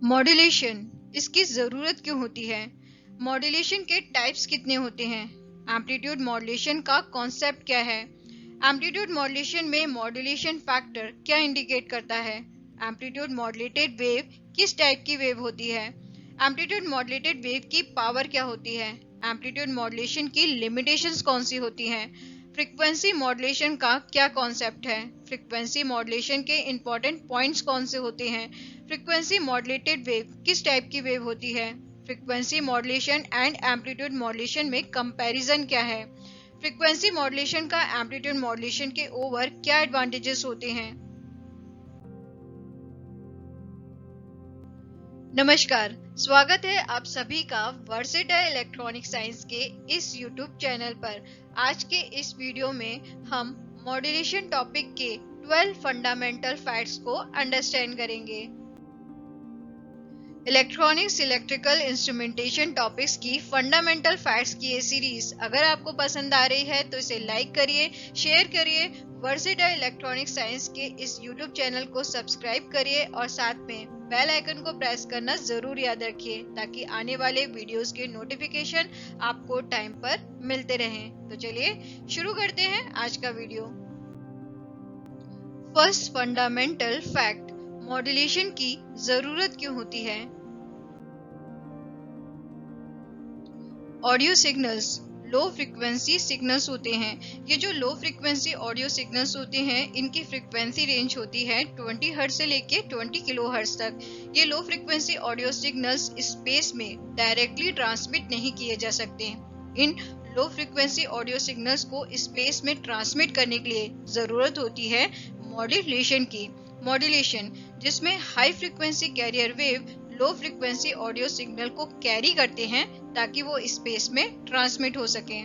Modulation, इसकी ज़रूरत क्यों होती है? मॉड्यूलेशन के टाइप्स कितने होते हैं? एम्पलीट्यूड मॉड्यूलेशन का कॉन्सेप्ट क्या है? एम्पलीट्यूड मॉड्यूलेशन में मॉड्यूलेशन फैक्टर क्या इंडिकेट करता है? एम्पलीट्यूड मॉड्यूलेटेड वेव किस टाइप की वेव होती है? एम्पलीट्यूड मॉड्यूलेटेड वेव की पावर क्या होती है? एम्पलीट्यूड मॉड्यूलेशन की लिमिटेशंस कौन सी होती हैं? फ्रीक्वेंसी मॉड्यूलेशन का क्या कॉन्सेप्ट है? फ्रीक्वेंसी मॉड्यूलेशन के इंपॉर्टेंट पॉइंट्स कौन से होते हैं? फ्रीक्वेंसी मॉड्यूलेटेड वेव किस टाइप की वेव होती है? Frequency modulation and amplitude modulation में कंपैरिजन क्या है? फ्रीक्वेंसी मॉड्यूलेशन का एम्पलीट्यूड मॉड्यूलेशन के ओवर क्या एडवांटेजेस होते हैं? नमस्कार, स्वागत है आप सभी का वर्सेटाइल इलेक्ट्रॉनिक साइंस के इस YouTube चैनल पर। आज के इस वीडियो में हम मॉड्यूलेशन टॉपिक के 12 फंडामेंटल फैक्ट्स को अंडरस्टैंड करेंगे। इलेक्ट्रॉनिक्स इलेक्ट्रिकल इंस्ट्रूमेंटेशन टॉपिक्स की फंडामेंटल फैक्ट्स की ये सीरीज अगर आपको पसंद आ रही है तो इसे लाइक करिए, शेयर करिए, वर्सेटाइल इलेक्ट्रॉनिक साइंस के इस YouTube चैनल को सब्सक्राइब करिए और साथ में बेल आइकन को प्रेस करना जरूर याद रखिए ताकि आने वाले वीडियोस के नोटिफिकेशन आपको टाइम पर मिलते रहें। तो चलिए शुरू करते हैं आज का video. First fundamental fact, modulation की जरूरत क्यों होती है? Audio signals low frequency signals होते हैं। ये जो लो फ्रीक्वेंसी ऑडियो सिग्नल्स होते हैं इनकी फ्रीक्वेंसी रेंज होती है 20 हर्ट्ज से लेके 20 किलो हर्ट्ज तक। ये लो फ्रीक्वेंसी ऑडियो सिग्नल्स स्पेस में डायरेक्टली ट्रांसमिट नहीं किए जा सकते। इन लो फ्रीक्वेंसी ऑडियो सिग्नल्स को स्पेस में ट्रांसमिट करने के लिए जरूरत होती है मॉड्यूलेशन की। मॉड्यूलेशन जिसमें हाई फ्रीक्वेंसी कैरियर वेव लो फ्रीक्वेंसी ऑडियो सिग्नल को कैरी करते हैं ताकि वो स्पेस में ट्रांसमिट हो सके।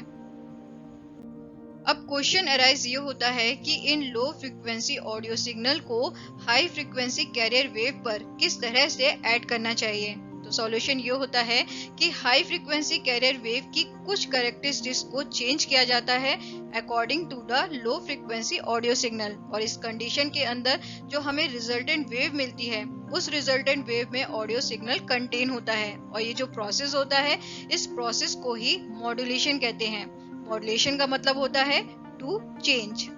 अब क्वेश्चन अराइज ये होता है कि इन लो फ्रीक्वेंसी ऑडियो सिग्नल को हाई फ्रीक्वेंसी कैरियर वेव पर किस तरह से ऐड करना चाहिए। तो सॉल्यूशन ये होता है कि हाई फ्रीक्वेंसी कैरियर वेव की कुछ कैरेक्टरिस्टिक्स को चेंज किया जाता है according to the low frequency audio signal, और इस कंडीशन के अंदर जो हमें रिजल्टेंट वेव मिलती है उस रिजल्टेंट वेव में ऑडियो सिग्नल कंटेन होता है, और ये जो प्रोसेस होता है इस प्रोसेस को ही मॉड्यूलेशन कहते हैं। मॉड्यूलेशन का मतलब होता है टू चेंज।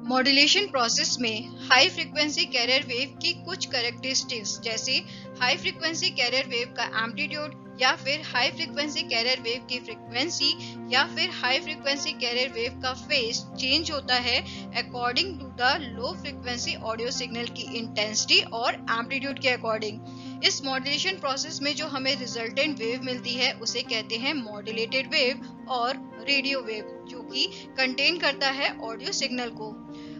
मॉड्यूलेशन प्रोसेस में हाई फ्रीक्वेंसी कैरियर वेव की कुछ कैरेक्टरिस्टिक्स जैसे हाई फ्रीक्वेंसी कैरियर वेव का एम्पलीट्यूड या फिर हाई फ्रीक्वेंसी कैरियर वेव की फ्रीक्वेंसी या फिर हाई फ्रीक्वेंसी कैरियर वेव का फेज चेंज होता है according to the low frequency audio signal की इंटेंसिटी और एम्पलीट्यूड के अकॉर्डिंग। इस मॉड्यूलेशन प्रोसेस में जो हमें रिजल्टेंट वेव मिलती है उसे कहते हैं मॉड्यूलेटेड वेव और रेडियो वेव, जो कि कंटेन करता है ऑडियो सिग्नल को।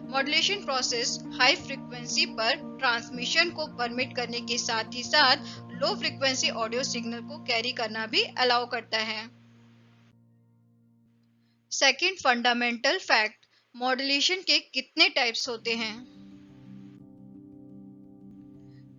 मॉड्यूलेशन प्रोसेस हाई फ्रीक्वेंसी पर ट्रांसमिशन को परमिट करने के साथ ही साथ लो फ्रीक्वेंसी ऑडियो सिग्नल को कैरी करना भी अलाउ करता है। सेकंड फंडामेंटल फैक्ट, मॉड्यूलेशन के कितने टाइप्स होते हैं?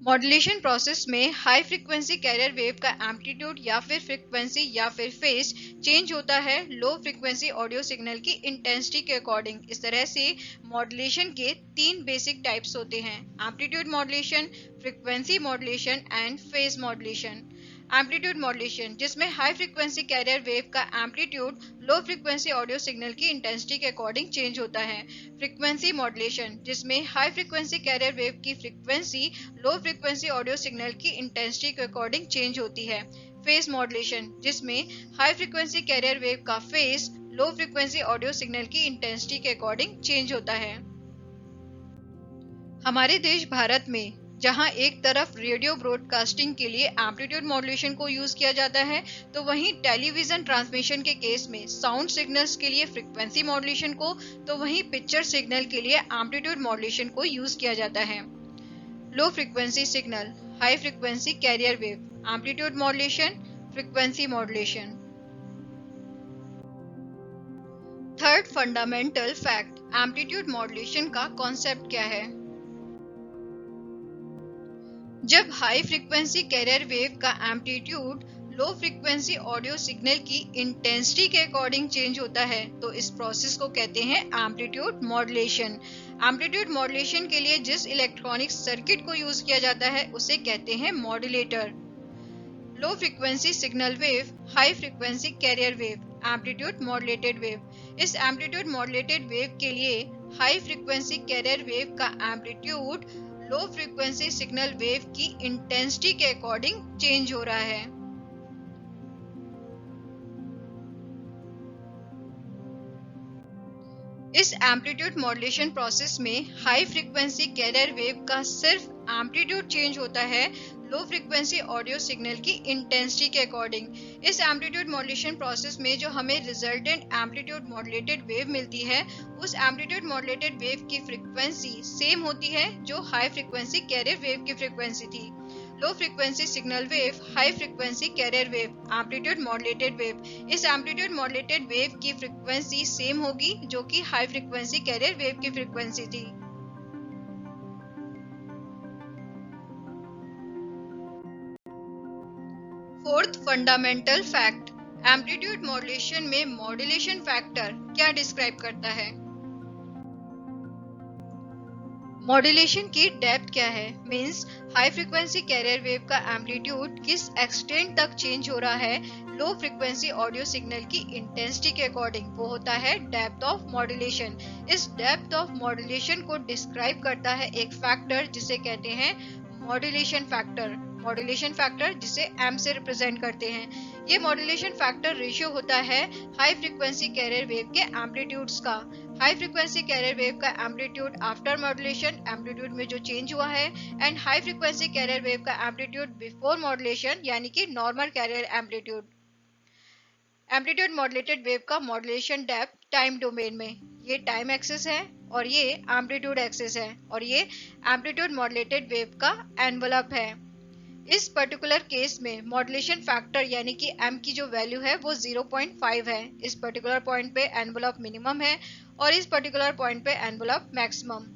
मॉड्यूलेशन प्रोसेस में हाई फ्रीक्वेंसी कैरियर वेव का एम्पलीट्यूड या फिर फ्रीक्वेंसी या फिर फेज चेंज होता है लो फ्रीक्वेंसी ऑडियो सिग्नल की इंटेंसिटी के अकॉर्डिंग। इस तरह से मॉड्यूलेशन के 3 बेसिक टाइप्स होते हैं, amplitude modulation, frequency modulation and phase modulation. Amplitude modulation जिसमें हाई फ्रीक्वेंसी कैरियर वेव का एम्पलीट्यूड लो फ्रीक्वेंसी ऑडियो सिग्नल की इंटेंसिटी के अकॉर्डिंग चेंज होता है। फ्रीक्वेंसी मॉड्यूलेशन जिसमें हाई फ्रीक्वेंसी कैरियर वेव की फ्रीक्वेंसी लो फ्रीक्वेंसी ऑडियो सिग्नल की इंटेंसिटी के अकॉर्डिंग चेंज होती है। फेज मॉड्यूलेशन जिसमें हाई फ्रीक्वेंसी कैरियर वेव का फेज लो फ्रीक्वेंसी ऑडियो सिग्नल की इंटेंसिटी के अकॉर्डिंग चेंज होता है। हमारे देश भारत में जहां एक तरफ रेडियो ब्रॉडकास्टिंग के लिए एम्पलीट्यूड मॉड्यूलेशन को यूज किया जाता है तो वहीं टेलीविजन ट्रांसमिशन के केस में साउंड सिग्नल्स के लिए फ्रीक्वेंसी मॉड्यूलेशन को, तो वहीं पिक्चर सिग्नल के लिए एम्पलीट्यूड मॉड्यूलेशन को यूज किया जाता है। लो frequency signal, high frequency carrier wave, amplitude modulation, frequency modulation. Third fundamental fact, amplitude modulation का कॉन्सेप्ट क्या है? जब हाई फ्रीक्वेंसी कैरियर वेव का एम्पलीट्यूड लो फ्रीक्वेंसी ऑडियो सिग्नल की इंटेंसिटी के अकॉर्डिंग चेंज होता है तो इस प्रोसेस को कहते हैं एम्पलीट्यूड मॉड्यूलेशन। एम्पलीट्यूड मॉड्यूलेशन के लिए जिस इलेक्ट्रॉनिक सर्किट को यूज किया जाता है उसे कहते हैं मॉड्यूलेटर। लो frequency signal wave, high frequency carrier wave, amplitude modulated wave. इस एम्पलीट्यूड मॉड्यूलेटेड वेव के लिए हाई फ्रीक्वेंसी कैरियर वेव का एम्पलीट्यूड लो फ्रीक्वेंसी सिग्नल वेव की इंटेंसिटी के अकॉर्डिंग चेंज हो रहा है। इस एम्पलीट्यूड मॉड्यूलेशन प्रोसेस में हाई फ्रीक्वेंसी कैरियर वेव का सिर्फ एम्पलीट्यूड चेंज होता है लो फ्रीक्वेंसी ऑडियो सिग्नल की इंटेंसिटी के अकॉर्डिंग। इस एम्पलीट्यूड मॉड्यूलेशन प्रोसेस में जो हमें रिजल्टेंट एम्पलीट्यूड मॉड्यूलेटेड वेव मिलती है उस एम्पलीट्यूड मॉड्यूलेटेड वेव की फ्रीक्वेंसी सेम होती है जो हाई फ्रीक्वेंसी कैरियर वेव की फ्रीक्वेंसी थी। लो frequency signal wave, high frequency carrier wave, amplitude modulated wave. इस एम्पलीट्यूड मॉड्यूलेटेड वेव की फ्रीक्वेंसी सेम होगी जो कि हाई फ्रीक्वेंसी कैरियर वेव की फ्रीक्वेंसी थी। Fourth fundamental fact, amplitude modulation में मॉड्यूलेशन फैक्टर क्या डिस्क्राइब करता है? मॉड्यूलेशन की डेप्थ क्या है? Means high frequency carrier wave का एम्पलीट्यूड किस एक्सटेंट तक चेंज हो रहा है लो फ्रीक्वेंसी ऑडियो सिग्नल की इंटेंसिटी के अकॉर्डिंग, वो होता है डेप्थ ऑफ मॉड्यूलेशन। इस डेप्थ ऑफ मॉड्यूलेशन को डिस्क्राइब करता है एक फैक्टर जिसे कहते हैं मॉड्यूलेशन फैक्टर। मॉड्यूलेशन फैक्टर जिसे एम से रिप्रेजेंट करते हैं। ये मॉड्यूलेशन फैक्टर रेशियो होता है हाई फ्रीक्वेंसी कैरियर वेव के एम्पलीट्यूड्स का। हाई फ्रीक्वेंसी कैरियर वेव का एम्पलीट्यूड आफ्टर मॉड्यूलेशन, एम्पलीट्यूड में जो चेंज हुआ है, and high frequency carrier wave का एम्पलीट्यूड बिफोर मॉड्यूलेशन यानी कि normal carrier amplitude. Amplitude modulated wave का मॉड्यूलेशन डेप्थ टाइम डोमेन में, ये टाइम एक्सिस है और ये एम्पलीट्यूड एक्सिस है और ये एम्पलीट्यूड मॉड्यूलेटेड वेव का एनवलप है। इस पर्टिकुलर केस में मॉड्यूलेशन फैक्टर यानी कि m की जो वैल्यू है वो 0.5 है। इस पर्टिकुलर पॉइंट पे एनवलप मिनिमम है और इस पर्टिकुलर पॉइंट पे एनवलप मैक्सिमम।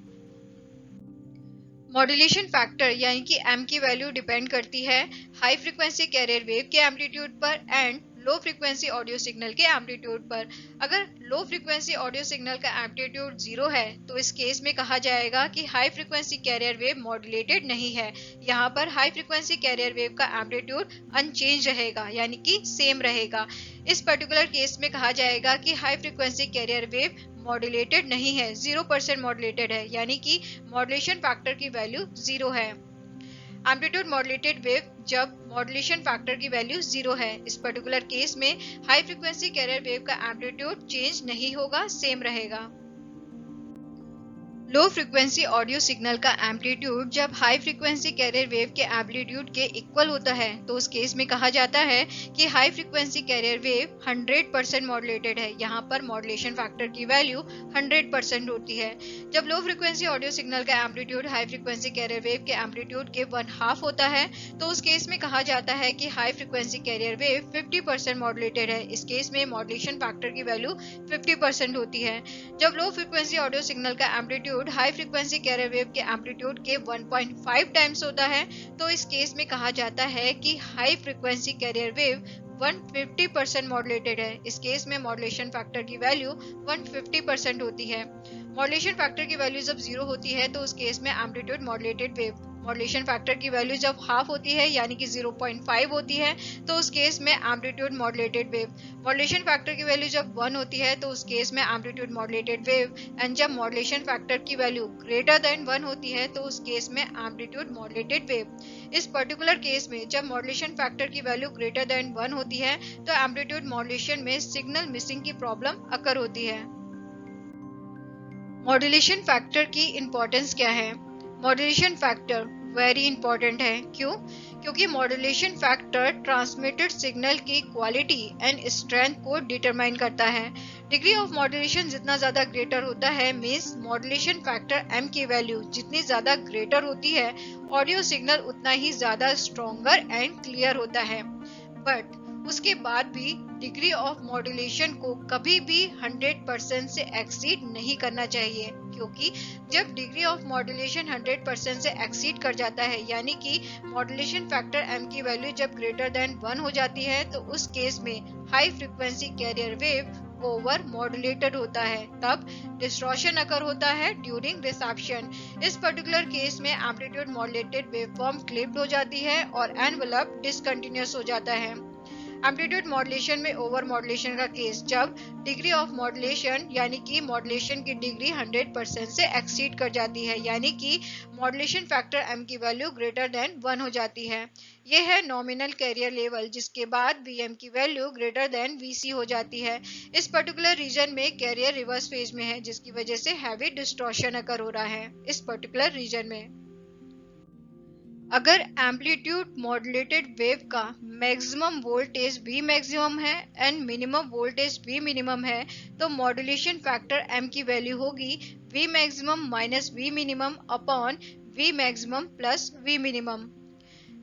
मॉड्यूलेशन फैक्टर यानी कि m की वैल्यू डिपेंड करती है हाई फ्रीक्वेंसी कैरियर वेव के एम्पलीट्यूड पर and low frequency audio signal के एम्पलीट्यूड पर। अगर लो फ्रीक्वेंसी ऑडियो सिग्नल का एम्पलीट्यूड 0 है तो इस केस में कहा जाएगा कि high frequency carrier wave modulated नहीं है। यहाँ पर हाई फ्रीक्वेंसी कैरियर वेव का एम्पलीट्यूड अनचेंज रहेगा यानी कि सेम रहेगा। इस पर्टिकुलर केस में कहा जाएगा कि high frequency carrier wave modulated नहीं है, 0% मॉड्यूलेटेड है यानी कि मॉड्यूलेशन फैक्टर की वैल्यू 0 है। एम्पलीट्यूड मॉड्यूलेटेड वेव जब मॉड्यूलेशन फैक्टर की वैल्यू 0 है, इस पर्टिकुलर केस में हाई फ्रीक्वेंसी कैरियर वेव का एम्पलीट्यूड चेंज नहीं होगा, सेम रहेगा। लो फ्रीक्वेंसी ऑडियो सिग्नल का एम्पलीट्यूड जब हाई फ्रीक्वेंसी कैरियर वेव के एम्पलीट्यूड के इक्वल होता है तो उस केस में कहा जाता है कि high frequency carrier wave 100% modulated है। यहाँ पर मॉड्यूलेशन फैक्टर की वैल्यू 100% होती है। जब लो फ्रीक्वेंसी ऑडियो सिग्नल का amplitude high frequency carrier wave के एम्पलीट्यूड के 1/2 होता है तो उस केस में कहा जाता है कि high frequency carrier wave 50% modulated है। इस केस में मॉड्यूलेशन फैक्टर की वैल्यू 50% होती है। जब लो फ्रीक्वेंसी ऑडियो सिग्नल का amplitude high frequency carrier wave के एम्पलीट्यूड के 1.5 टाइम्स होता है तो इस केस में कहा जाता है कि high frequency carrier wave 150% modulated है। इस केस में मॉड्यूलेशन फैक्टर की वैल्यू 150% होती है। मॉड्यूलेशन फैक्टर की वैल्यू जब 0 होती है तो उस केस में amplitude modulated wave. Modulation factor की वैल्यू जब हाफ होती है यानी कि 0.5 होती है तो उस केस में amplitude modulated wave. Modulation factor की वैल्यू जब 1 होती है तो उस केस में एम्पलीट्यूड मॉड्यूलेटेड वेव एंड जब मॉड्यूलेशन फैक्टर की वैल्यू ग्रेटर देन 1 होती है तो उस केस में एम्पलीट्यूड मॉड्यूलेटेड वेव। इस पर्टिकुलर केस में जब मॉड्यूलेशन फैक्टर की वैल्यू ग्रेटर देन 1 होती है तो एम्पलीट्यूड मॉड्यूलेशन में सिग्नल मिसिंग की प्रॉब्लम अकर होती है। मॉड्यूलेशन फैक्टर की इंपॉर्टेंस क्या है? मॉड्यूलेशन फैक्टर वेरी इंपॉर्टेंट है। क्यों? क्योंकि मॉड्यूलेशन फैक्टर ट्रांसमिटेड सिग्नल की क्वालिटी एंड स्ट्रेंथ को डिटरमाइन करता है। डिग्री ऑफ मॉड्यूलेशन जितना ज्यादा ग्रेटर होता है मींस मॉड्यूलेशन फैक्टर m की वैल्यू जितनी ज्यादा ग्रेटर होती है ऑडियो सिग्नल उतना ही ज्यादा स्ट्रॉन्गर एंड क्लियर होता है। बट उसके बाद भी डिग्री ऑफ मॉड्यूलेशन को कभी भी 100% से एक्सीड नहीं करना चाहिए, क्योंकि जब डिग्री ऑफ मॉड्यूलेशन 100% से एक्सीड कर जाता है यानी कि मॉड्यूलेशन फैक्टर m की वैल्यू जब ग्रेटर देन 1 हो जाती है तो उस केस में high frequency carrier wave over modulated होता है, तब डिस्टॉर्शन अकर होता है ड्यूरिंग रिसेप्शन। इस पर्टिकुलर केस में एम्पलीट्यूड मॉड्यूलेटेड वेवफॉर्म क्लिप्ड हो जाती है और एनवलप डिसकंटिन्यूअस हो जाता है। एम्पलीट्यूड मॉड्यूलेशन में ओवर मॉड्यूलेशन का केस, जब डिग्री ऑफ मॉड्यूलेशन यानी कि मॉड्यूलेशन की डिग्री 100% से एक्सीड कर जाती है, यानी कि मॉड्यूलेशन फैक्टर m की वैल्यू ग्रेटर देन 1 हो जाती है। यह है नॉमिनल कैरियर लेवल, जिसके बाद Vm की वैल्यू ग्रेटर देन Vc हो जाती है। इस पर्टिकुलर रीजन में कैरियर रिवर्स फेज में है, जिसकी वजह से हैवी डिस्टॉर्शन अकर हो रहा है इस पर्टिकुलर रीजन में। अगर एम्पलीट्यूड मॉड्यूलेटेड वेव का मैक्सिमम वोल्टेज V मैक्सिमम है and minimum voltage V minimum है, तो मॉड्यूलेशन फैक्टर m की वैल्यू होगी V maximum minus V minimum upon V maximum plus V minimum.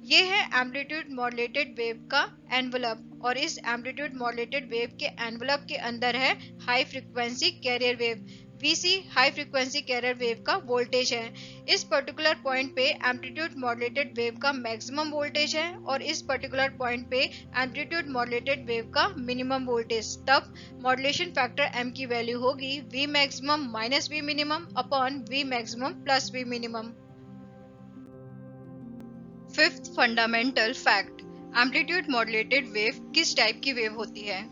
ये है एम्पलीट्यूड मॉड्यूलेटेड वेव का एनवलप, और इस एम्पलीट्यूड मॉड्यूलेटेड वेव के एनवलप के अंदर है high frequency carrier wave. Vc high frequency carrier wave का वोल्टेज है। इस पर्टिकुलर पॉइंट पे एम्पलीट्यूड मॉड्यूलेटेड वेव का मैक्सिमम वोल्टेज है और इस पर्टिकुलर पॉइंट पे एम्पलीट्यूड मॉड्यूलेटेड वेव का मिनिमम वोल्टेज। तब मॉड्यूलेशन फैक्टर m की वैल्यू होगी V maximum minus V minimum upon V maximum plus V minimum. Fifth fundamental fact, amplitude modulated wave किस टाइप की वेव होती है।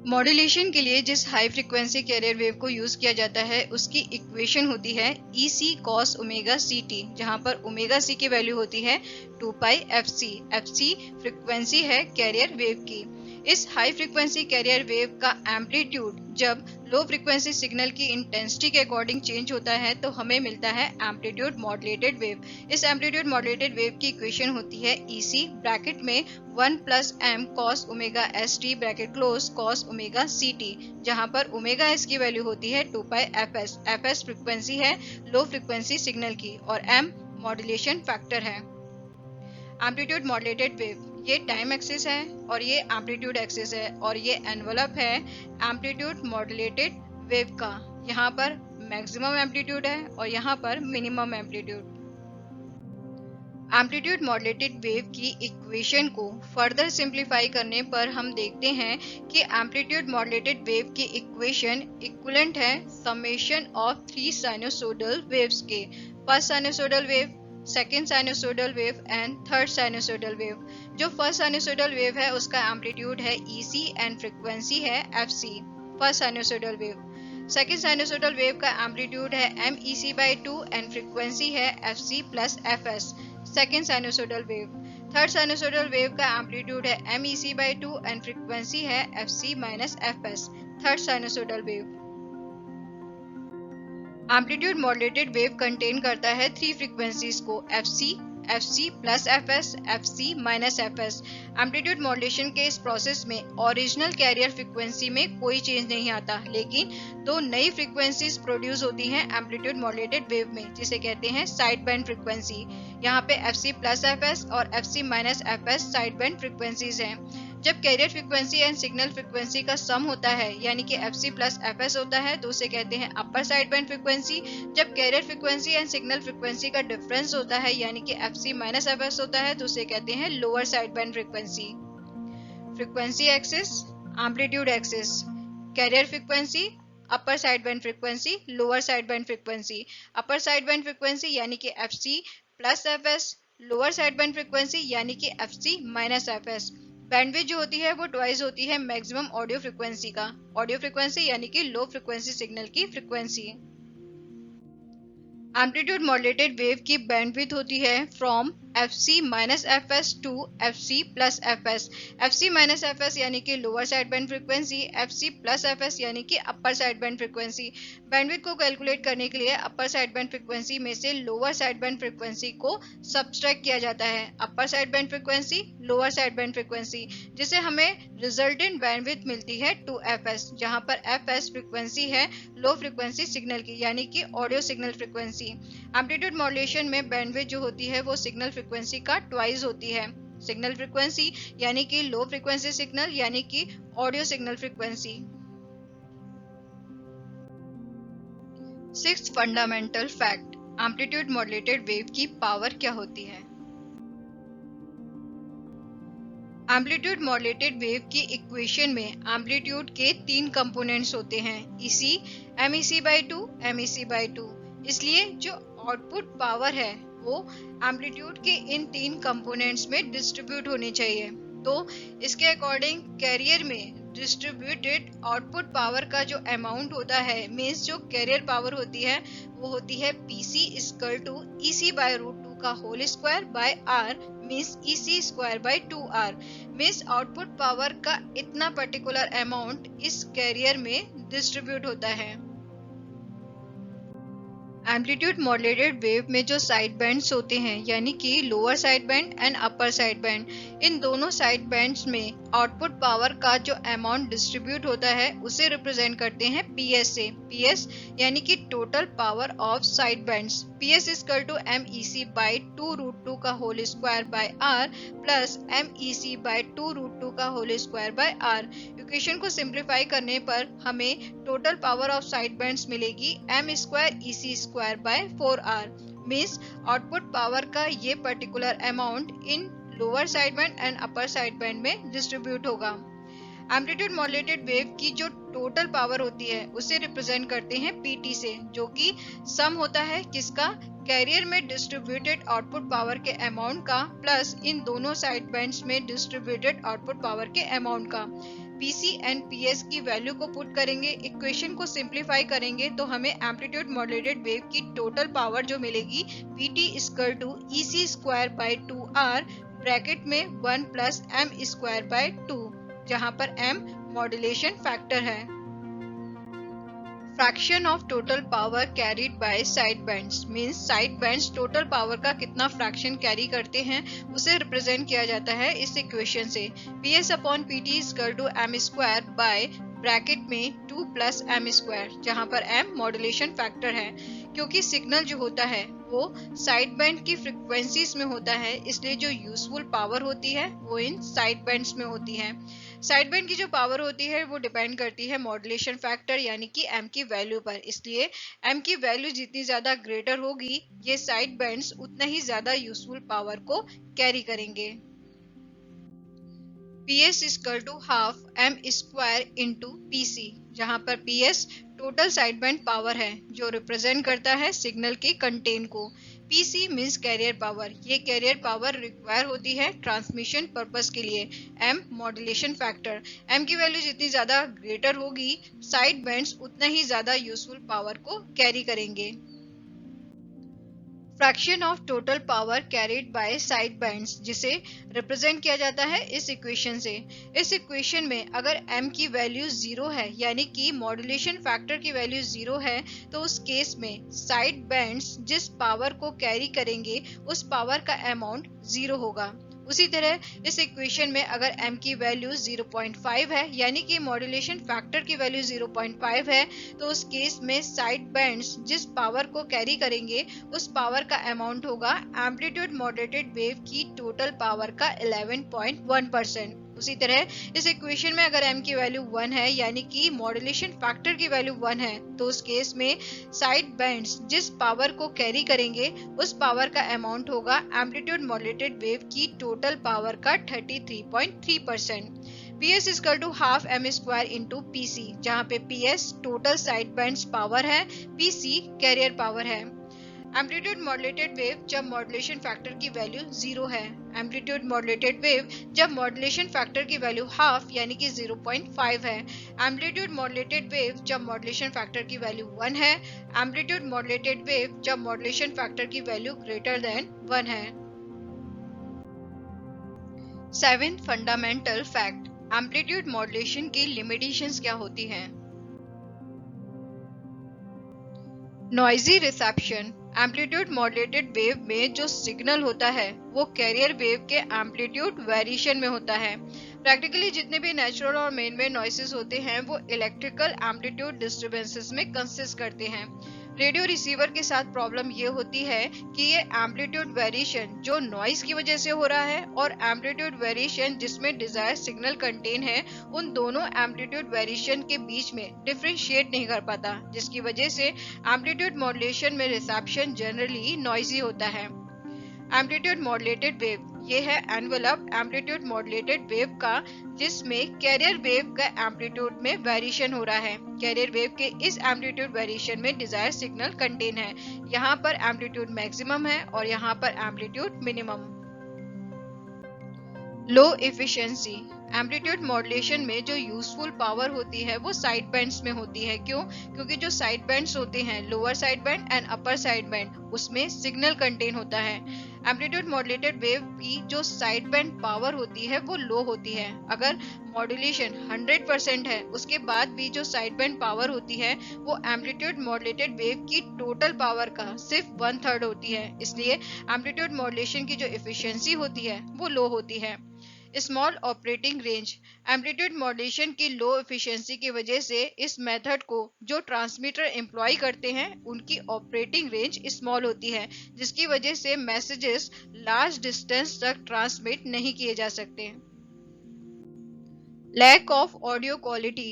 मॉड्यूलेशन के लिए जिस हाई फ्रीक्वेंसी कैरियर वेव को यूज किया जाता है उसकी इक्वेशन होती है EC cos ओमेगा CT, जहां पर ओमेगा C की वैल्यू होती है 2 पाई FC। FC फ्रीक्वेंसी है कैरियर वेव की। इस हाई फ्रीक्वेंसी कैरियर वेव का एम्पलीट्यूड जब लो फ्रीक्वेंसी सिग्नल की इंटेंसिटी के अकॉर्डिंग चेंज होता है तो हमें मिलता है एम्पलीट्यूड मॉड्यूलेटेड वेव। इस एम्पलीट्यूड मॉड्यूलेटेड वेव की इक्वेशन होती है EC ब्रैकेट में 1 plus m cos omega ST bracket close cos omega CT, जहां पर ओमेगा S की वैल्यू होती है 2 पाई FS। FS फ्रीक्वेंसी है लो फ्रीक्वेंसी सिग्नल की और m मॉड्यूलेशन फैक्टर है। एम्पलीट्यूड मॉड्यूलेटेड वेव, ये टाइम एक्सिस है और ये एम्पलीट्यूड एक्सिस है और ये एनवलप है एम्पलीट्यूड मॉड्यूलेटेड वेव का। यहाँ पर मैक्सिमम एम्पलीट्यूड है और यहाँ पर minimum amplitude. Amplitude modulated wave की इक्वेशन को फर्दर सिंप्लीफाई करने पर हम देखते हैं कि एम्पलीट्यूड मॉड्यूलेटेड वेव की इक्वेशन इक्विवेलेंट है समेशन ऑफ 3 साइनोसोडल वेव्स के। First sinusoidal wave, second sinusoidal wave and third sinusoidal wave. जो फर्स्ट साइनोसोडल वेव है उसका एम्पलीट्यूड है EC एंड फ्रीक्वेंसी है FC, first sinusoidal wave. Second sinusoidal wave का amplitude है MEC/2 and frequency है FC plus FS, second sinusoidal wave. Third sinusoidal wave का amplitude है MEC/2 एंड फ्रीक्वेंसी है FC minus FS, third sinusoidal wave. Amplitude modulated wave contain करता है 3 frequencies को, FC, FC plus FS, FC minus FS। Amplitude modulation के इस process में original carrier frequency में कोई चेंज नहीं आता, लेकिन 2 नई फ्रीक्वेंसीज प्रोड्यूस होती हैं एम्पलीट्यूड मॉड्यूलेटेड वेव में, जिसे कहते हैं साइड बैंड फ्रीक्वेंसी। यहाँ पे FC प्लस FS और FC minus FS side band frequencies हैं। जब carrier frequency and signal frequency का सम होता है यानी कि FC प्लस FS होता है तो उसे कहते हैं अपर साइड बैंड फ्रीक्वेंसी। जब carrier frequency and signal frequency का डिफरेंस होता है यानी कि FC माइनस FS होता है तो उसे कहते हैं lower side band frequency. Frequency axis, amplitude axis, carrier frequency, अपर side band frequency, lower side band frequency. अपर साइड बैंड फ्रीक्वेंसी यानी कि FC plus FS, lower side band frequency यानी कि FC माइनस FS। बैंडविड्थ जो होती है वो twice होती है मैक्सिमम ऑडियो फ्रीक्वेंसी का। ऑडियो फ्रीक्वेंसी यानी कि लो फ्रीक्वेंसी सिग्नल की फ्रीक्वेंसी। एम्पलीट्यूड मॉड्यूलेटेड वेव की बैंडविड्थ होती है from FC minus FS to FC plus FS। FC minus FS यानी कि lower side band frequency, FC plus FS यानी कि upper side band frequency. Bandwidth को calculate करने के लिए अपर साइड बैंड फ्रीक्वेंसी में से लोअर साइड बैंड फ्रीक्वेंसी को सब्सट्रैक्ट किया जाता है। अपर side band frequency, lower side band frequency, जिससे हमें रिजल्टेंट बैंडविड्थ मिलती है 2FS, जहां पर FS फ्रीक्वेंसी है लो फ्रीक्वेंसी सिग्नल की यानी कि audio signal frequency. Amplitude modulation में बैंडविड्थ जो होती है वो सिग्नल फ्रीक्वेंसी का ट्वाइस होती है। सिग्नल फ्रीक्वेंसी यानी कि लो फ्रीक्वेंसी सिग्नल यानी कि audio signal frequency. Sixth fundamental fact, amplitude modulated wave की पावर क्या होती है। एम्पलीट्यूड मॉड्यूलेटेड वेव की इक्वेशन में एम्पलीट्यूड के 3 कंपोनेंट्स होते हैं, EC, MEC/2, MEC/2। इसलिए जो आउटपुट पावर है वो एम्पलीट्यूड के इन 3 कंपोनेंट्स में डिस्ट्रीब्यूट होनी चाहिए। तो इसके अकॉर्डिंग कैरियर में डिस्ट्रीब्यूटेड आउटपुट पावर का जो अमाउंट होता है, मीन्स जो कैरियर पावर होती है वो होती है PC = EC/√2 का whole square by R, means EC²/2R। Means output power का इतना पर्टिकुलर अमाउंट इस कैरियर में डिस्ट्रीब्यूट होता है। एम्पलीट्यूड मॉड्यूलेटेड वेव में जो साइड बैंड्स होते हैं, यानी कि lower side band and upper side band, इन दोनों साइड बैंड्स में आउटपुट पावर का जो अमाउंट डिस्ट्रीब्यूट होता है उसे रिप्रेजेंट करते हैं PS से। PS यानी कि total power of side bands. PS = MEC/2√2 का whole square by R plus MEC/2√2 का whole square by R। Equation को सिंप्लीफाई करने पर हमें total power of side bands मिलेगी m² EC²/4R। Means output power का ये पर्टिकुलर अमाउंट इन lower side band and upper side band में डिस्ट्रीब्यूट होगा। एम्पलीट्यूड मॉड्यूलेटेड वेव की जो टोटल पावर होती है उसे रिप्रेजेंट करते हैं PT से, जो कि सम होता है किसका, कैरियर में डिस्ट्रीब्यूटेड आउटपुट पावर के अमाउंट का प्लस इन दोनों साइड बैंड्स में डिस्ट्रीब्यूटेड आउटपुट पावर के अमाउंट का। PC एंड PS की वैल्यू को पुट करेंगे, इक्वेशन को सिंप्लीफाई करेंगे तो हमें एम्पलीट्यूड मॉड्यूलेटेड वेव की टोटल पावर जो मिलेगी PT = EC²/2R ब्रैकेट में 1 + M²/2, जहां पर M मॉड्यूलेशन फैक्टर है। Fraction of total power carried by side bands, means side bands total power का कितना फ्रैक्शन कैरी करते हैं उसे रिप्रेजेंट किया जाता है इस इक्वेशन से। PS/PT = M² बाय ब्रैकेट में 2 + M², जहां पर M मॉड्यूलेशन फैक्टर है। क्योंकि सिग्नल जो होता है वो साइड बैंड की फ्रीक्वेंसीज में होता है, इसलिए जो यूजफुल पावर होती है वो इन साइड बैंड्स में होती है। साइड बैंड की जो पावर होती है वो डिपेंड करती है मॉड्यूलेशन फैक्टर यानी कि M की वैल्यू पर, इसलिए M की वैल्यू जितनी ज्यादा ग्रेटर होगी ये साइड बैंड्स उतना ही ज्यादा यूजफुल पावर को कैरी करेंगे। PS = ½ M² × PC, जहां पर PS total side band power है जो रिप्रेजेंट करता है सिग्नल के कंटेंट को। PC मीन्स कैरियर पावर, ये कैरियर पावर रिक्वायर होती है ट्रांसमिशन पर्पस के लिए। M मॉड्यूलेशन फैक्टर, M की वैल्यू जितनी ज्यादा ग्रेटर होगी साइड बैंड्स उतना ही ज्यादा यूजफुल पावर को कैरी करेंगे। Fraction of total power carried by side bands, जिसे रिप्रेजेंट किया जाता है इस इक्वेशन से। इस इक्वेशन में अगर M की वैल्यू 0 है यानी कि मॉड्यूलेशन फैक्टर की वैल्यू 0 है तो उस केस में साइड बैंड्स जिस पावर को कैरी करेंगे उस पावर का अमाउंट 0 होगा। उसी तरह इस इक्वेशन में अगर M की वैल्यू 0.5 है यानी कि मॉड्यूलेशन फैक्टर की वैल्यू 0.5 है तो उस केस में साइड बैंड्स जिस पावर को कैरी करेंगे उस पावर का अमाउंट होगा एम्पलीट्यूड मॉड्यूलेटेड वेव की टोटल पावर का 11.1%। उसी तरह इस इक्वेशन में अगर M की वैल्यू 1 है यानी कि मॉड्यूलेशन फैक्टर की वैल्यू 1 है तो उस केस में साइड बैंड्स जिस पावर को कैरी करेंगे उस पावर का अमाउंट होगा एम्पलीट्यूड मॉड्यूलेटेड वेव की टोटल पावर का 33.3%। PS = ½ M² × PC, जहां पे PS total side bands power है, PC कैरियर पावर है। एम्पलीट्यूड मॉड्यूलेटेड वेव जब मॉड्यूलेशन फैक्टर की वैल्यू 0 है, एम्पलीट्यूड मॉड्यूलेटेड वेव जब मॉड्यूलेशन फैक्टर की वैल्यू हाफ यानी कि 0.5 है, एम्पलीट्यूड मॉड्यूलेटेड वेव जब मॉड्यूलेशन फैक्टर की वैल्यू 1 है, एम्पलीट्यूड मॉड्यूलेटेड वेव जब मॉड्यूलेशन फैक्टर की वैल्यू ग्रेटर देन 1 है। 7th fundamental fact, amplitude modulation की लिमिटेशंस क्या होती हैं? Noisy reception, amplitude modulated wave में जो सिग्नल होता है वो कैरियर वेव के एम्पलीट्यूड वेरिएशन में होता है। प्रैक्टिकली जितने भी नेचुरल और मेन वेव नॉइसेस होते हैं वो इलेक्ट्रिकल एम्पलीट्यूड डिस्टर्बेंसेस में कंसिस्ट करते हैं। रेडियो रिसीवर के साथ प्रॉब्लम ये होती है कि ये एम्पलीट्यूड वेरिएशन जो नॉइज की वजह से हो रहा है और एम्पलीट्यूड वेरिएशन जिसमें डिजायर सिग्नल कंटेन है, उन दोनों एम्पलीट्यूड वेरिएशन के बीच में डिफरेंशिएट नहीं कर पाता, जिसकी वजह से एम्पलीट्यूड मॉड्यूलेशन में रिसेप्शन जनरली नॉइजी होता है। एम्पलीट्यूड मॉड्यूलेटेड वेव, ये है एनवेलप एम्पलीट्यूड मॉड्यूलेटेड वेव का, जिसमें कैरियर वेव का एम्पलीट्यूड में वेरिएशन हो रहा है। कैरियर वेव के इस एम्पलीट्यूड वेरिएशन में डिजायर सिग्नल कंटेन है। यहाँ पर एम्पलीट्यूड मैक्सिमम है और यहाँ पर एम्पलीट्यूड मिनिमम। लो एफिशिएंसी एम्पलीट्यूड मॉड्यूलेशन में जो यूजफुल पावर होती है वो साइड बैंड्स में होती है। क्यों? क्योंकि जो साइड बैंड्स होते हैं, lower side band and upper side band, उसमें सिग्नल कंटेन होता है। एम्पलीट्यूड मॉड्यूलेटेड वेव की जो साइड बैंड पावर होती है वो लो होती है। अगर मॉड्यूलेशन 100% है, उसके बाद भी जो साइड बैंड पावर होती है वो एम्पलीट्यूड मॉड्यूलेटेड वेव की टोटल पावर का सिर्फ 1/3 होती है। इसलिए एम्पलीट्यूड मॉड्यूलेशन की जो एफिशिएंसी होती है वो लो होती है। Small operating range amplitude modulation की लो एफिशिएंसी की वजह से इस मेथड को जो ट्रांसमीटर एम्प्लॉय करते हैं उनकी ऑपरेटिंग रेंज स्मॉल होती है, जिसकी वजह से मैसेजेस लार्ज डिस्टेंस तक ट्रांसमिट नहीं किए जा सकते। Lack of audio quality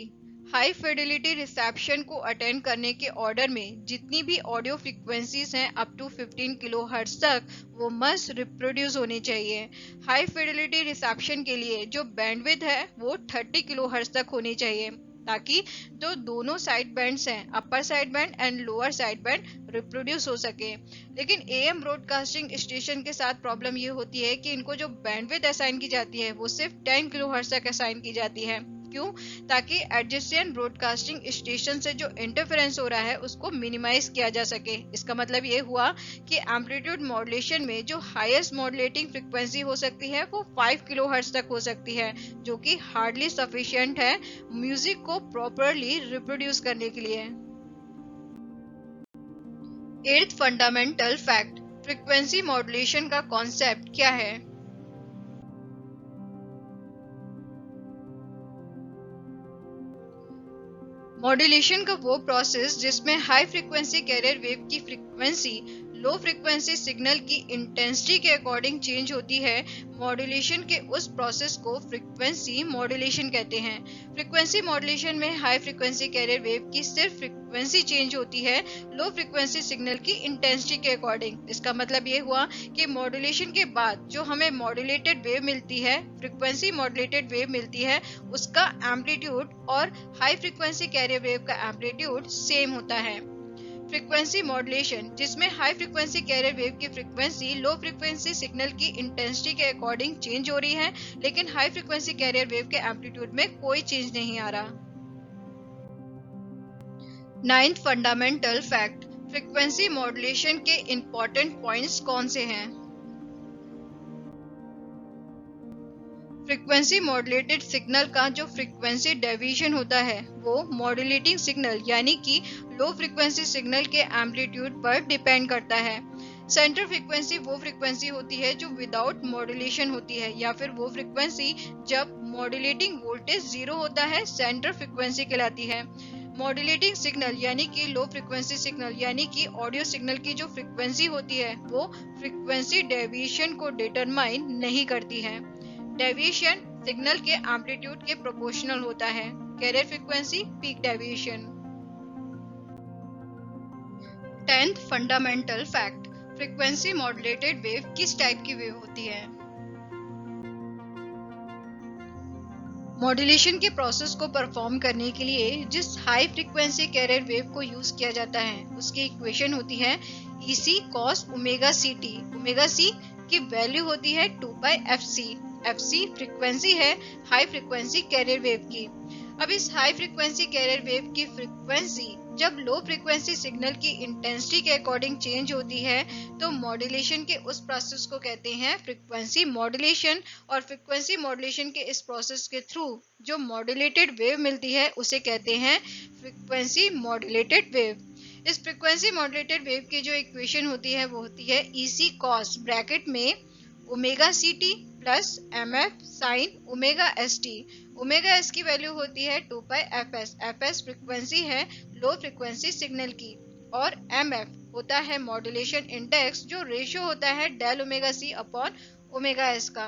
high fidelity reception को अटेंड करने के ऑर्डर में जितनी भी ऑडियो फ्रीक्वेंसीज हैं अप टू 15 किलोहर्ट्ज तक वो मस्ट रिप्रोड्यूस होनी चाहिए। हाई फिडिलिटी रिसेप्शन के लिए जो बैंडविड्थ है वो 30 किलोहर्ट्ज तक होनी चाहिए, ताकि जो दोनों साइड बैंड्स हैं, अपर side band and lower side band, reproduce हो सके। लेकिन एएम ब्रॉडकास्टिंग स्टेशन के साथ प्रॉब्लम ये होती है कि इनको जो बैंडविड्थ असाइन की जाती है वो सिर्फ 10 किलोहर्ट्ज तक असाइन की जाती है। क्यों? ताकि एडजेसेंट ब्रॉडकास्टिंग स्टेशन से जो इंटरफेरेंस हो रहा है उसको मिनिमाइज किया जा सके। इसका मतलब ये हुआ कि एम्पलीट्यूड मॉड्यूलेशन में जो हाईएस्ट मॉड्यूलेटिंग फ्रीक्वेंसी हो सकती है वो 5 किलोहर्ट्ज तक हो सकती है, जो कि हार्डली सफिशिएंट है म्यूजिक को प्रॉपरली रिप्रोड्यूस करने के लिए। 8th fundamental fact, frequency modulation का कॉन्सेप्ट क्या है? मॉड्यूलेशन का वो प्रोसेस जिसमें हाई फ्रीक्वेंसी कैरियर वेव की फ्रीक्वेंसी लो फ्रीक्वेंसी सिग्नल की इंटेंसिटी के अकॉर्डिंग चेंज होती है, मॉड्यूलेशन के उस प्रोसेस को फ्रीक्वेंसी मॉड्यूलेशन कहते हैं। फ्रीक्वेंसी मॉड्यूलेशन में हाई फ्रीक्वेंसी कैरियर वेव की सिर्फ फ्रीक्वेंसी चेंज होती है लो फ्रीक्वेंसी सिग्नल की इंटेंसिटी के अकॉर्डिंग। इसका मतलब ये हुआ कि मॉड्यूलेशन के बाद जो हमें मॉड्यूलेटेड वेव मिलती है, फ्रीक्वेंसी मॉड्यूलेटेड वेव मिलती है, उसका एम्पलीट्यूड और हाई फ्रीक्वेंसी कैरियर वेव का एम्पलीट्यूड सेम होता है। फ्रीक्वेंसी मॉड्यूलेशन जिसमें हाई फ्रीक्वेंसी कैरियर वेव की फ्रीक्वेंसी लो फ्रीक्वेंसी सिग्नल की इंटेंसिटी के अकॉर्डिंग चेंज हो रही है, लेकिन हाई फ्रीक्वेंसी कैरियर वेव के एम्पलीट्यूड में कोई चेंज नहीं आ रहा। 9th fundamental fact, frequency modulation के इंपॉर्टेंट पॉइंट्स कौन से हैं? फ्रीक्वेंसी मॉड्यूलेटेड सिग्नल का जो फ्रीक्वेंसी डेविएशन होता है वो मॉड्यूलेटिंग सिग्नल यानी कि लो फ्रीक्वेंसी सिग्नल के एम्पलीट्यूड पर डिपेंड करता है। सेंटर फ्रीक्वेंसी वो फ्रीक्वेंसी होती है जो विदाउट मॉड्यूलेशन होती है, या फिर वो फ्रीक्वेंसी जब मॉड्यूलेटिंग वोल्टेज 0 होता है सेंटर फ्रीक्वेंसी कहलाती है। मॉड्यूलेटिंग सिग्नल यानी कि लो फ्रीक्वेंसी सिग्नल यानी कि ऑडियो सिग्नल की जो फ्रीक्वेंसी होती है वो फ्रीक्वेंसी डेविएशन को डिटरमाइन नहीं करती है। डेविएशन सिग्नल के एम्पलीट्यूड के प्रोपोर्शनल होता है। Carrier frequency peak deviation. 10th fundamental fact, frequency modulated wave किस टाइप की वेव होती है? मॉड्यूलेशन के प्रोसेस को परफॉर्म करने के लिए जिस हाई फ्रीक्वेंसी कैरियर वेव को यूज किया जाता है उसकी इक्वेशन होती है EC cos omega CT। Omega C की वैल्यू होती है 2/FC। FC फ्रीक्वेंसी है हाई फ्रीक्वेंसी कैरियर वेव की। अब इस हाई फ्रीक्वेंसी कैरियर वेव की फ्रीक्वेंसी जब लो फ्रीक्वेंसी सिग्नल की इंटेंसिटी के अकॉर्डिंग चेंज होती है तो मॉड्यूलेशन के उस प्रोसेस को कहते हैं फ्रीक्वेंसी मॉड्यूलेशन। और फ्रीक्वेंसी मॉड्यूलेशन के इस प्रोसेस के थ्रू जो मॉड्यूलेटेड वेव मिलती है उसे कहते हैं फ्रीक्वेंसी मॉड्यूलेटेड वेव। इस फ्रीक्वेंसी मॉड्यूलेटेड वेव की जो इक्वेशन होती है वो होती है EC cos ब्रैकेट में omega CT plus MF sine omega ST। Omega S की वैल्यू होती है 2/FS। FS फ्रीक्वेंसी है लो फ्रीक्वेंसी सिग्नल की, और MF होता है मॉड्यूलेशन इंडेक्स जो रेशियो होता है del omega C upon omega S का।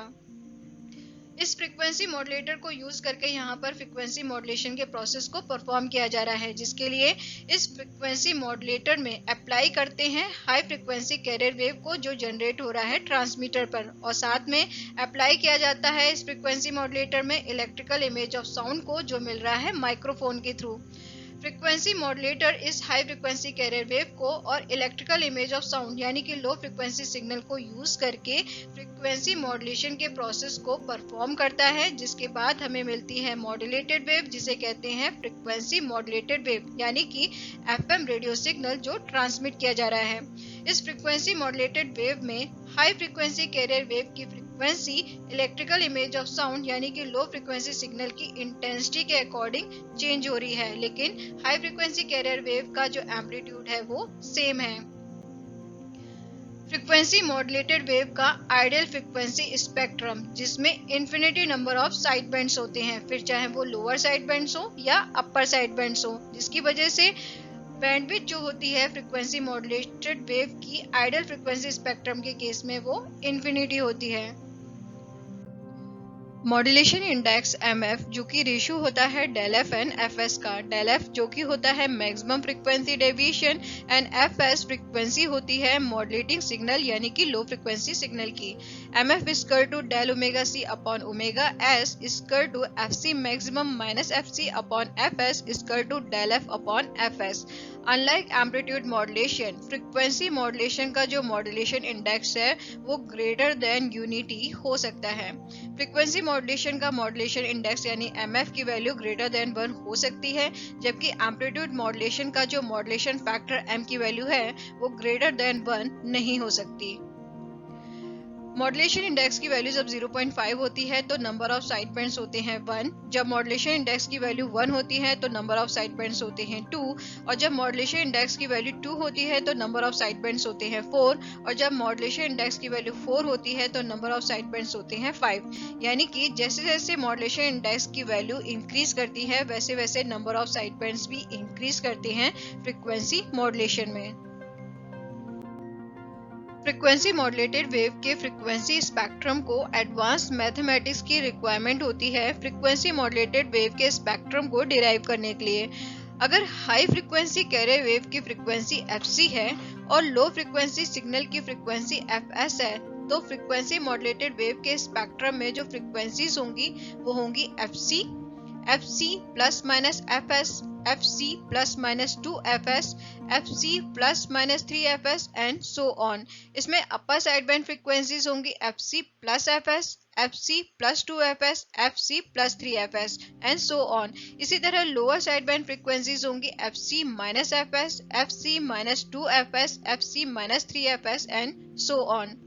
इस फ्रीक्वेंसी मॉड्यूलेटर को यूज करके यहाँ पर फ्रीक्वेंसी मॉड्यूलेशन के प्रोसेस को परफॉर्म किया जा रहा है, जिसके लिए इस फ्रीक्वेंसी मॉड्यूलेटर में अप्लाई करते हैं हाई फ्रीक्वेंसी कैरियर वेव को जो जनरेट हो रहा है ट्रांसमीटर पर, और साथ में अप्लाई किया जाता है इस फ्रीक्वेंसी मॉड्यूलेटर में इलेक्ट्रिकल इमेज ऑफ साउंड को जो मिल रहा है माइक्रोफोन के थ्रू। फ्रीक्वेंसी मॉड्यूलेटर इस हाई फ्रीक्वेंसी कैरियर वेव को और इलेक्ट्रिकल इमेज ऑफ साउंड यानी कि लो फ्रीक्वेंसी सिग्नल को यूज करके फ्रीक्वेंसी मॉड्यूलेशन के प्रोसेस को परफॉर्म करता है, जिसके बाद हमें मिलती है मॉड्यूलेटेड वेव, जिसे कहते हैं फ्रीक्वेंसी मॉड्यूलेटेड वेव, यानी कि एफएम रेडियो सिग्नल जो ट्रांसमिट किया जा रहा है। इस फ्रीक्वेंसी मॉड्यूलेटेड वेव में हाई फ्रीक्वेंसी कैरियर वेव की frequency electrical image of sound यानी कि लो फ्रीक्वेंसी सिग्नल की इंटेंसिटी के अकॉर्डिंग चेंज हो रही है, लेकिन हाई फ्रीक्वेंसी कैरियर वेव का जो एम्पलीट्यूड है वो सेम है। फ्रीक्वेंसी मॉड्यूलेटेड वेव का आइडियल फ्रीक्वेंसी स्पेक्ट्रम, जिसमें infinity number of side bands होते हैं, फिर चाहे वो लोअर साइड बैंड्स हो या अपर साइड बैंड्स हो, जिसकी वजह से बैंडविड्थ जो होती है फ्रीक्वेंसी मॉड्यूलेटेड वेव की आइडियल फ्रीक्वेंसी स्पेक्ट्रम के केस में वो इन्फिनिटी होती है। मॉड्यूलेशन इंडेक्स एमएफ जो कि रेशियो होता है डेल एफ एंड एफएस का। डेल एफ जो कि होता है maximum frequency deviation and FS frequency होती है मॉड्यूलेटिंग सिग्नल यानी कि लो फ्रीक्वेंसी सिग्नल की। MF equal to del omega C upon omega S equal to FC maximum minus FC upon FS equal to del F upon FS. Unlike amplitude modulation, frequency modulation का जो modulation index है वो greater than unity हो सकता है। Frequency modulation का modulation index यानी MF की वैल्यू ग्रेटर देन 1 हो सकती है, जबकि एम्पलीट्यूड मॉड्यूलेशन का जो मॉड्यूलेशन फैक्टर एम की वैल्यू है वो ग्रेटर देन 1 नहीं हो सकती। मॉड्यूलेशन इंडेक्स की वैल्यू जब 0.5 होती है तो नंबर ऑफ साइड बैंड्स होते हैं 1, जब मॉड्यूलेशन इंडेक्स की वैल्यू 1 होती है तो नंबर ऑफ साइड बैंड्स होते हैं 2, और जब मॉड्यूलेशन इंडेक्स की वैल्यू 2 होती है तो नंबर ऑफ साइड बैंड्स होते हैं 4, और जब मॉड्यूलेशन इंडेक्स की वैल्यू 4 होती है तो नंबर ऑफ साइड बैंड्स होते हैं 5। यानी कि जैसे जैसे मॉड्यूलेशन इंडेक्स की वैल्यू इंक्रीज करती है वैसे वैसे नंबर ऑफ साइड बैंड्स भी इंक्रीज करते हैं फ्रीक्वेंसी मॉड्यूलेशन में। फ्रीक्वेंसी मॉड्यूलेटेड वेव के फ्रीक्वेंसी स्पेक्ट्रम को एडवांस मैथमेटिक्स की रिक्वायरमेंट होती है फ्रीक्वेंसी मॉड्यूलेटेड वेव के स्पेक्ट्रम को डिराइव करने के लिए। अगर हाई फ्रीक्वेंसी कैरियर वेव की फ्रीक्वेंसी fc है और लो फ्रीक्वेंसी सिग्नल की फ्रीक्वेंसी fs है, तो फ्रीक्वेंसी मॉड्यूलेटेड वेव के स्पेक्ट्रम में जो फ्रीक्वेंसीज होंगी वो होंगी fc plus minus fs, fc plus minus 2fs, fc plus minus 3fs and so on. इसमें अपर साइड बैंड फ्रीक्वेंसीज होंगी fc plus fs, fc plus 2fs, fc plus 3fs and so on. इसी तरह lower side band frequencies होंगी fc minus fs, fc minus 2fs, fc minus 3fs and so on.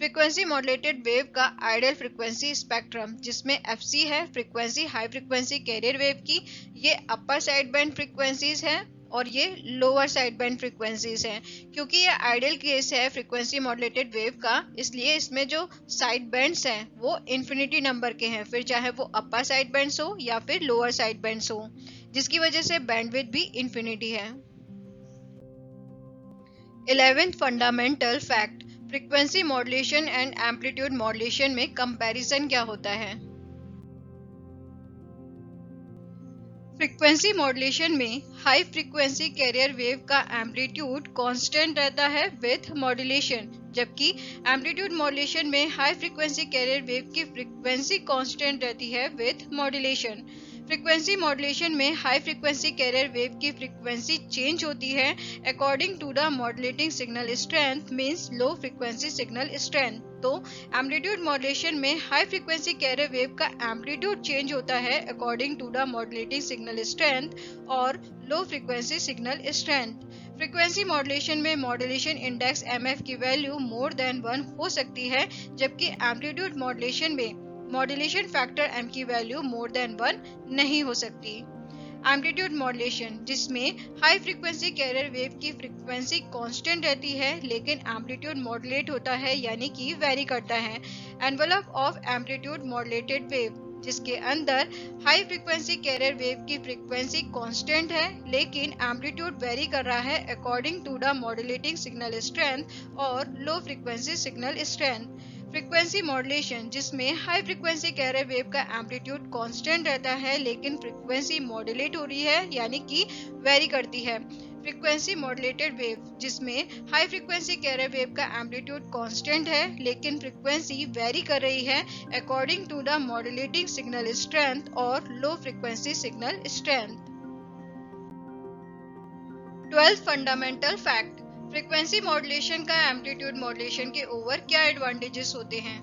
Frequency modulated wave का ideal frequency spectrum, जिसमें fc है frequency high frequency carrier wave की, ये अपर side band frequencies हैं और ये lower side band frequencies हैं। क्योंकि ये आइडियल केस है फ्रीक्वेंसी मॉड्यूलेटेड वेव का, इसलिए इसमें जो साइड बैंड्स हैं वो इन्फिनिटी नंबर के हैं, फिर चाहे वो अपर साइड बैंड्स हो या फिर लोअर साइड बैंड्स हो, जिसकी वजह से बैंडविड्थ भी इन्फिनिटी है। 11th fundamental fact, frequency modulation and amplitude modulation में कंपैरिजन क्या होता है। फ्रीक्वेंसी मॉड्यूलेशन में हाई फ्रीक्वेंसी कैरियर वेव का एम्पलीट्यूड कांस्टेंट रहता है विथ मॉड्यूलेशन, जबकि एम्पलीट्यूड मॉड्यूलेशन में हाई फ्रीक्वेंसी कैरियर वेव की फ्रीक्वेंसी कांस्टेंट रहती है विथ मॉड्यूलेशन। फ्रीक्वेंसी मॉड्यूलेशन में हाई फ्रीक्वेंसी कैरियर वेव की फ्रीक्वेंसी चेंज होती है according to the modulating signal strength means low frequency signal strength. तो एम्पलीट्यूड मॉड्यूलेशन में हाई फ्रीक्वेंसी कैरियर वेव का एम्पलीट्यूड चेंज होता है according to the modulating signal strength और low frequency signal strength. Frequency modulation में modulation index MF की value more than 1 हो सकती है, जबकि एम्पलीट्यूड मॉड्यूलेशन में मॉड्यूलेशन फैक्टर एम की वैल्यू मोर देन 1 नहीं हो सकती। एम्पलीट्यूड मॉड्यूलेशन, जिसमें हाई फ्रीक्वेंसी कैरियर वेव की फ्रीक्वेंसी कांस्टेंट रहती है लेकिन एम्पलीट्यूड मॉड्यूलेट होता है यानी कि वेरी करता है। Envelope of amplitude modulated wave, जिसके अंदर हाई फ्रीक्वेंसी कैरियर वेव की फ्रीक्वेंसी कांस्टेंट है लेकिन एम्पलीट्यूड वेरी कर रहा है according to the modulating signal strength और low frequency signal strength. Frequency modulation, जिसमें हाई फ्रीक्वेंसी कैरियर वेव का एम्पलीट्यूड कांस्टेंट रहता है लेकिन फ्रीक्वेंसी मॉड्यूलेट हो रही है यानी कि वेरी करती है। फ्रीक्वेंसी मॉड्यूलेटेड वेव, जिसमें हाई फ्रीक्वेंसी कैरियर वेव का एम्पलीट्यूड कांस्टेंट है लेकिन फ्रीक्वेंसी वेरी कर रही है according to the modulating signal strength और low frequency signal strength. 12 fundamental fact. Frequency modulation का एम्पलीट्यूड मॉड्यूलेशन के ओवर क्या एडवांटेजेस होते हैं?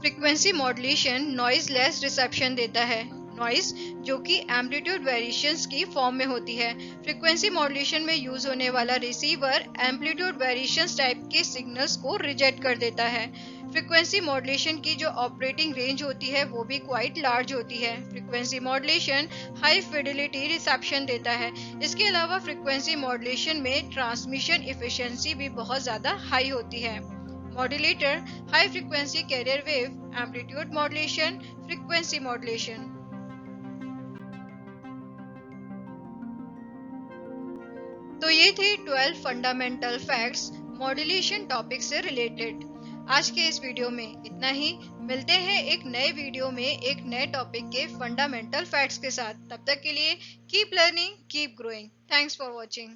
Frequency modulation noise less reception देता है, नॉइज जो कि एम्पलीट्यूड वेरिएशंस की फॉर्म में होती है। फ्रीक्वेंसी मॉड्यूलेशन में यूज होने वाला रिसीवर एम्पलीट्यूड वेरिएशंस टाइप के सिग्नल्स को रिजेक्ट कर देता है। फ्रीक्वेंसी मॉड्यूलेशन की जो ऑपरेटिंग रेंज होती है वो भी क्वाइट लार्ज होती है। Frequency modulation high fidelity reception देता है। इसके अलावा फ्रीक्वेंसी मॉड्यूलेशन में ट्रांसमिशन एफिशिएंसी भी बहुत ज्यादा हाई होती है। Modulator, high frequency carrier wave, amplitude modulation, frequency modulation. तो ये थे 12 फंडामेंटल फैक्ट्स मॉड्यूलेशन टॉपिक से रिलेटेड। आज के इस वीडियो में इतना ही। मिलते हैं एक नए वीडियो में एक नए टॉपिक के फंडामेंटल फैक्ट्स के साथ। तब तक के लिए keep learning, keep growing. Thanks for watching.